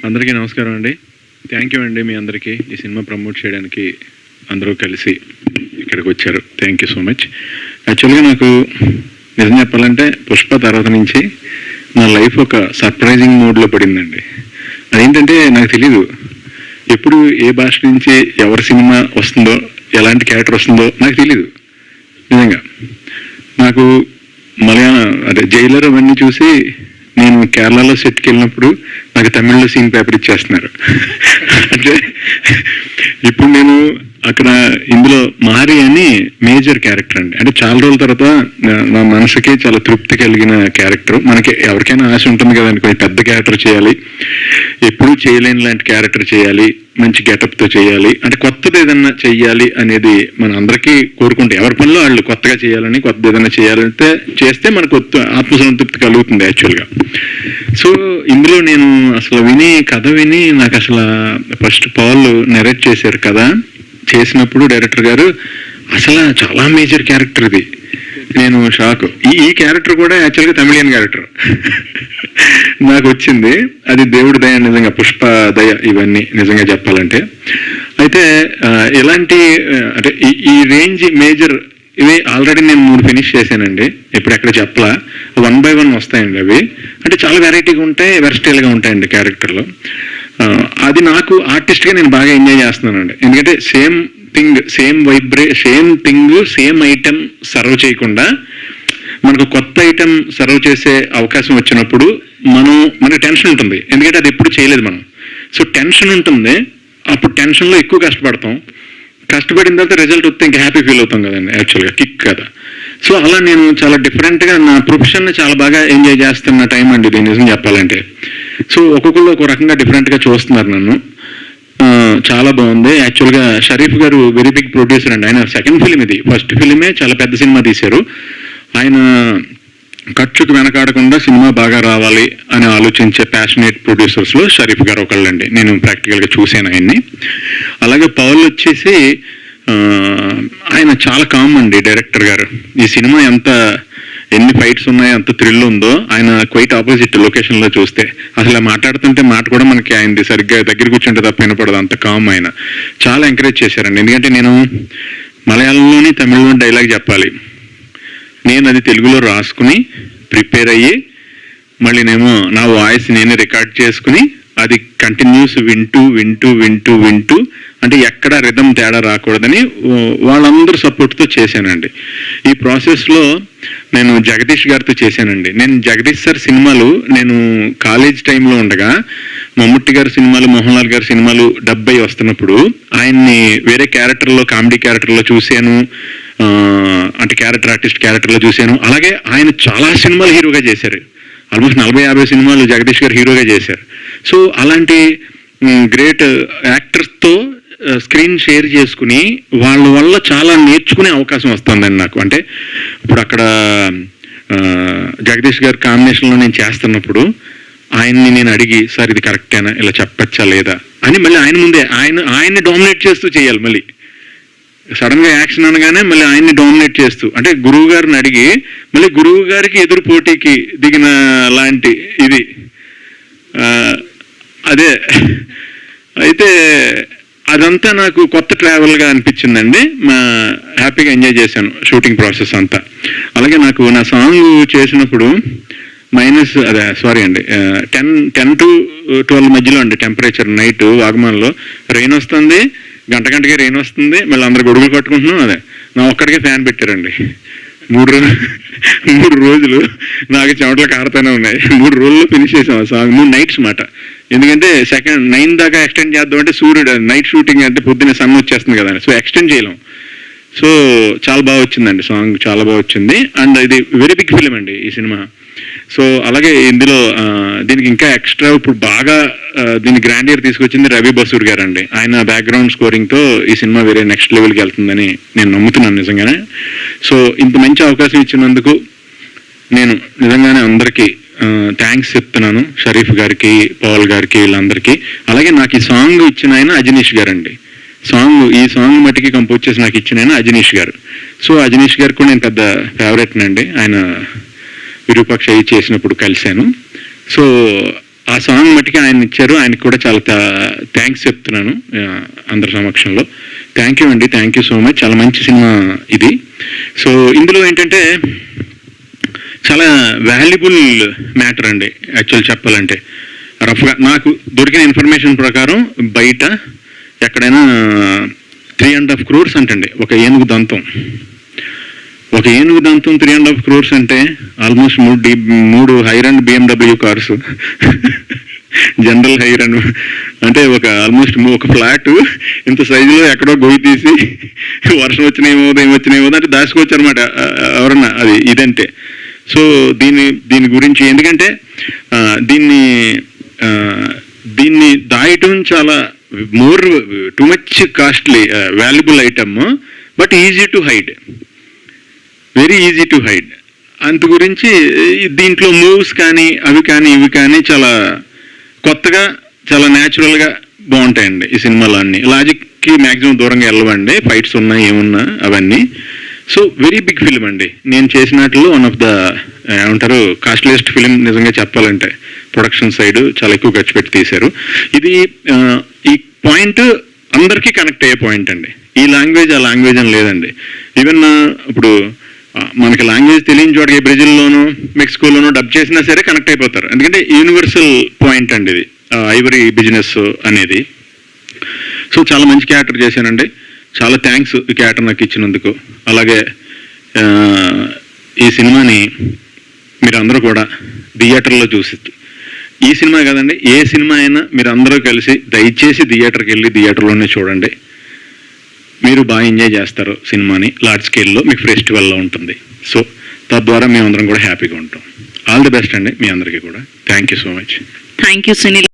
అందరికీ నమస్కారం అండి. థ్యాంక్ యూ అండి మీ అందరికీ ఈ సినిమా ప్రమోట్ చేయడానికి అందరూ కలిసి ఇక్కడికి వచ్చారు. Thank you so much. యాక్చువల్గా నాకు నిజం చెప్పాలంటే పుష్ప తర్వాత నుంచి నా లైఫ్ ఒక సర్ప్రైజింగ్ మోడ్లో పడిందండి. అదేంటంటే నాకు తెలీదు ఎప్పుడు ఏ భాష నుంచి ఎవరి సినిమా వస్తుందో ఎలాంటి క్యారెక్టర్ వస్తుందో నాకు తెలీదు. నిజంగా నాకు జైలర్ అవన్నీ చూసి నేను కేరళలో సెట్కి వెళ్ళినప్పుడు నాకు తమిళ్లో సీన్ పేపర్ ఇచ్చేస్తున్నారు. అంటే ఇప్పుడు నేను అక్కడ ఇందులో మారి అని మేజర్ క్యారెక్టర్ అండి. అంటే చాలా రోజుల తర్వాత నా మనసుకి చాలా తృప్తి కలిగిన క్యారెక్టర్. మనకి ఎవరికైనా ఆశ ఉంటుంది కదండి, కొంచెం పెద్ద క్యారెక్టర్ చేయాలి, ఎప్పుడూ చేయలేని లాంటి క్యారెక్టర్ చేయాలి, మంచి గెటప్తో చేయాలి, అంటే కొత్తది ఏదన్నా చెయ్యాలి అనేది మన అందరికీ కోరుకుంటే ఎవరి పనిలో వాళ్ళు కొత్తగా చేయాలని, కొత్తది ఏదైనా చేయాలంటే చేస్తే మనకు కొత్త ఆత్మసంతృప్తి కలుగుతుంది యాక్చువల్గా. సో ఇందులో నేను అసలు కథ విని నాకు అసలు ఫస్ట్ పాల్ నెరేట్ చేశారు కదా, చేసినప్పుడు డైరెక్టర్ గారు అసలు చాలా మేజర్ క్యారెక్టర్ ఇది. నేను షాక్. ఈ క్యారెక్టర్ కూడా యాక్చువల్గా తమిళియన్ క్యారెక్టర్ నాకు వచ్చింది. అది దేవుడి దయ, నిజంగా పుష్ప దయ ఇవన్నీ నిజంగా చెప్పాలంటే. అయితే ఎలాంటి అంటే ఈ రేంజ్ మేజర్ ఇవి ఆల్రెడీ నేను 3 ఫినిష్ చేశానండి. ఇప్పుడు ఎక్కడ చెప్పలా, 1 by 1 వస్తాయండి అవి. అంటే చాలా వెరైటీగా ఉంటాయి, వెర్స్టైల్గా ఉంటాయండి క్యారెక్టర్లో. అది నాకు ఆర్టిస్ట్గా నేను బాగా ఎంజాయ్ చేస్తున్నానండి. ఎందుకంటే same thing, same thing same item serve చేయకుండా మనకు కొత్త ఐటెం సర్వ్ చేసే అవకాశం వచ్చినప్పుడు మనకి టెన్షన్ ఉంటుంది. ఎందుకంటే అది ఎప్పుడు చేయలేదు మనం. సో టెన్షన్ ఉంటుంది, అప్పుడు టెన్షన్లో ఎక్కువ కష్టపడతాం. కష్టపడిన తర్వాత రిజల్ట్ వస్తే ఇంకా హ్యాపీ ఫీల్ అవుతాం కదండి, యాక్చువల్గా కిక్ కదా. సో అలా నేను చాలా డిఫరెంట్గా నా ప్రొఫెషన్ని చాలా బాగా ఎంజాయ్ చేస్తున్న టైం అండి ఇది, నిజం చెప్పాలంటే. సో ఒక్కొక్కరు ఒక రకంగా డిఫరెంట్గా చూస్తున్నారు నన్ను. చాలా బాగుంది. యాక్చువల్గా షరీఫ్ గారు వెరీ బిగ్ ప్రొడ్యూసర్ అండి. ఆయన సెకండ్ ఫిలిం ఇది. ఫస్ట్ ఫిలిమే చాలా పెద్ద సినిమా తీశారు. ఆయన ఖర్చుకు వెనకాడకుండా సినిమా బాగా రావాలి అని ఆలోచించే ప్యాషనేట్ ప్రొడ్యూసర్స్లో షరీఫ్ గారు ఒకళ్ళండి. నేను ప్రాక్టికల్గా చూశాను ఆయన్ని. అలాగే పౌల్ వచ్చేసి ఆయన చాలా కామ్ అండి డైరెక్టర్ గారు. ఈ సినిమా ఎన్ని ఫైట్స్ ఉన్నాయో, అంత థ్రిల్ ఉందో, ఆయన క్వైట్ ఆపోజిట్ లొకేషన్లో చూస్తే. అసలు మాట్లాడుతుంటే మాట కూడా మనకి ఆయనది సరిగ్గా దగ్గర కూర్చుంటే తప్ప వినపడదు, అంత కామ్. ఆయన చాలా ఎంకరేజ్ చేశారండి. ఎందుకంటే నేను మలయాళంలోని తమిళలో డైలాగ్ చెప్పాలి, నేను అది తెలుగులో రాసుకుని ప్రిపేర్ అయ్యి మళ్ళీనేమో నా వాయిస్ నేనే రికార్డ్ చేసుకుని అది కంటిన్యూస్ వింటూ అంటే ఎక్కడ రిథమ్ తేడా రాకూడదని వాళ్ళందరూ సపోర్ట్తో చేశానండి. ఈ ప్రాసెస్లో నేను జగదీష్ గారితో చేశానండి. నేను జగదీష్ సార్ సినిమాలు నేను కాలేజ్ టైంలో ఉండగా మమ్ముట్టి గారి సినిమాలు, మోహన్ లాల్ గారి సినిమాలు 70 వస్తున్నప్పుడు ఆయన్ని వేరే క్యారెక్టర్లో, కామెడీ క్యారెక్టర్లో చూశాను. అంటే క్యారెక్టర్ ఆర్టిస్ట్ క్యారెక్టర్లో చూశాను. అలాగే ఆయన చాలా సినిమాలు హీరోగా చేశారు. ఆల్మోస్ట్ 40-50 సినిమాలు జగదీష్ గారు హీరోగా చేశారు. సో అలాంటి గ్రేట్ యాక్టర్స్తో స్క్రీన్ షేర్ చేసుకుని వాళ్ళ వల్ల చాలా నేర్చుకునే అవకాశం వస్తుందండి నాకు. అంటే ఇప్పుడు అక్కడ జగదీష్ గారి కాంబినేషన్లో నేను చేస్తున్నప్పుడు ఆయన్ని నేను అడిగి, సార్ ఇది కరెక్టేనా, ఇలా చెప్పచ్చా లేదా అని మళ్ళీ ఆయన ముందే ఆయన్ని డామినేట్ చేస్తూ చేయాలి. మళ్ళీ సడన్గా యాక్షన్ అనగానే మళ్ళీ ఆయన్ని డామినేట్ చేస్తూ, అంటే గురువు గారిని అడిగి మళ్ళీ గురువు గారికి ఎదురు పోటీకి దిగిన లాంటి ఇది. అదే అయితే అదంతా నాకు కొత్త ట్రావెల్గా అనిపించిందండి. హ్యాపీగా ఎంజాయ్ చేశాను షూటింగ్ ప్రాసెస్ అంతా. అలాగే నాకు నా సాంగ్ చేసినప్పుడు -10 to 12 మధ్యలో అండి టెంపరేచర్. నైట్ వాగమాన్లో రెయిన్ వస్తుంది, గంటకి రెయిన్ వస్తుంది, మళ్ళీ అందరు గొడుగులు కట్టుకుంటున్నాం. అదే నా ఒక్కడికే ఫ్యాన్ పెట్టారండి. 3 రోజులు నాకు చెమటలు కారుతూనే ఉన్నాయి. 3 రోజుల్లో ఫినిష్ చేసాం ఆ సాంగ్. 3 నైట్స్ మాట. ఎందుకంటే 9 దాకా ఎక్స్టెండ్ చేద్దామంటే సూర్యుడు నైట్ షూటింగ్ అంటే పొద్దున్నే సన్ వచ్చేస్తుంది కదా, సో ఎక్స్టెండ్ చేయలేం. సో చాలా బాగా వచ్చిందండి సాంగ్, చాలా బాగా వచ్చింది. అండ్ ఇది వెరీ బిగ్ ఫిలిం అండి ఈ సినిమా. సో అలాగే ఇందులో దీనికి ఇంకా ఎక్స్ట్రా ఇప్పుడు బాగా దీన్ని గ్రాండియర్ తీసుకొచ్చింది రవి బసూర్ గారు అండి. ఆయన బ్యాక్గ్రౌండ్ స్కోరింగ్తో ఈ సినిమా వేరే నెక్స్ట్ లెవెల్కి వెళ్తుందని నేను నమ్ముతున్నాను నిజంగానే. సో ఇంత మంచి అవకాశం ఇచ్చినందుకు నేను నిజంగానే అందరికీ థ్యాంక్స్ చెప్తున్నాను. షరీఫ్ గారికి, పవల్ గారికి, వీళ్ళందరికీ. అలాగే నాకు ఈ సాంగ్ ఇచ్చిన ఆయన అజనీష్ గారు అండి. ఈ సాంగ్ మట్టికి కంపోజ్ చేసి నాకు ఇచ్చిన ఆయన అజనీష్ గారు. సో అజనీష్ గారు కూడా నేను పెద్ద ఫేవరెట్ నండి. ఆయన విరూపాక్ష చేసినప్పుడు కలిశాను. సో ఆ సాంగ్ మట్టికి ఆయన ఇచ్చారు. ఆయనకి కూడా చాలా థ్యాంక్స్ చెప్తున్నాను అందరి సమక్షంలో. థ్యాంక్ యూ అండి, థ్యాంక్ యూ సో మచ్. చాలా మంచి సినిమా ఇది. సో ఇందులో ఏంటంటే చాలా వాల్యుబుల్ మ్యాటర్ అండి యాక్చువల్ చెప్పాలంటే. రఫ్గా నాకు దొరికిన ఇన్ఫర్మేషన్ ప్రకారం బయట ఎక్కడైనా 3.5 crores అంటండి ఒక ఏనుగు దంతం. ఒక ఏనుగు దంతం 3.5 crores అంటే ఆల్మోస్ట్ 3 హైర్ అండ్ BMW కార్స్, జనరల్ హైర్ అండ్ అంటే ఆల్మోస్ట్ ఒక ఫ్లాట్ ఇంత సైజులో ఎక్కడో గొయ్యి తీసి వర్షం ఏమవుతుందో అంటే దాచుకోవచ్చు అనమాట ఎవరన్నా అది ఇదంటే. సో దీని గురించి ఎందుకంటే దీన్ని దాయటం చాలా too much costly valuable item, but easy to hide, very easy to hide. అంత గురించి దీంట్లో మూవ్స్ కానీ అవి కానీ ఇవి కానీ చాలా కొత్తగా చాలా న్యాచురల్గా బాగుంటాయండి ఈ సినిమాలో. అన్ని లాజిక్కి మ్యాక్సిమం దూరంగా వెళ్ళవండి, ఫైట్స్ ఉన్నాయి ఏమున్నా అవన్నీ. సో వెరీ బిగ్ ఫిలిం అండి. నేను చేసినట్లు వన్ ఆఫ్ ద ఏమంటారు కాస్ట్లీయెస్ట్ ఫిలిం నిజంగా చెప్పాలంటే. ప్రొడక్షన్ సైడ్ చాలా ఎక్కువ ఖర్చు పెట్టి తీశారు. ఇది ఈ పాయింట్ అందరికీ కనెక్ట్ అయ్యే పాయింట్ అండి. ఈ లాంగ్వేజ్ ఆ లాంగ్వేజ్ అని లేదండి. ఈవెన్ ఇప్పుడు మనకి లాంగ్వేజ్ తెలియని చోటకి బ్రెజిల్లోనూ మెక్సికోలోనూ డబ్ చేసినా సరే కనెక్ట్ అయిపోతారు. ఎందుకంటే యూనివర్సల్ పాయింట్ అండి ఇది, ఐవరీ బిజినెస్ అనేది. సో చాలా మంచి క్యారెక్టర్ చేశానండి. చాలా థ్యాంక్స్ ఈ క్యారెక్టర్ నాకు ఇచ్చినందుకు. అలాగే ఈ సినిమాని మీరందరూ కూడా థియేటర్లో చూసి, ఈ సినిమా కదండి ఏ సినిమా అయినా మీరు అందరూ కలిసి దయచేసి థియేటర్కి వెళ్ళి థియేటర్లోనే చూడండి. మీరు బాగా ఎంజాయ్ చేస్తారు సినిమాని. లార్జ్ స్కేల్లో మీకు ఫెస్టివల్లో ఉంటుంది. సో తద్వారా మేమందరం కూడా హ్యాపీగా ఉంటాం. ఆల్ ది బెస్ట్ అండి మీ అందరికీ కూడా. Thank you so much. Thank you Sunil.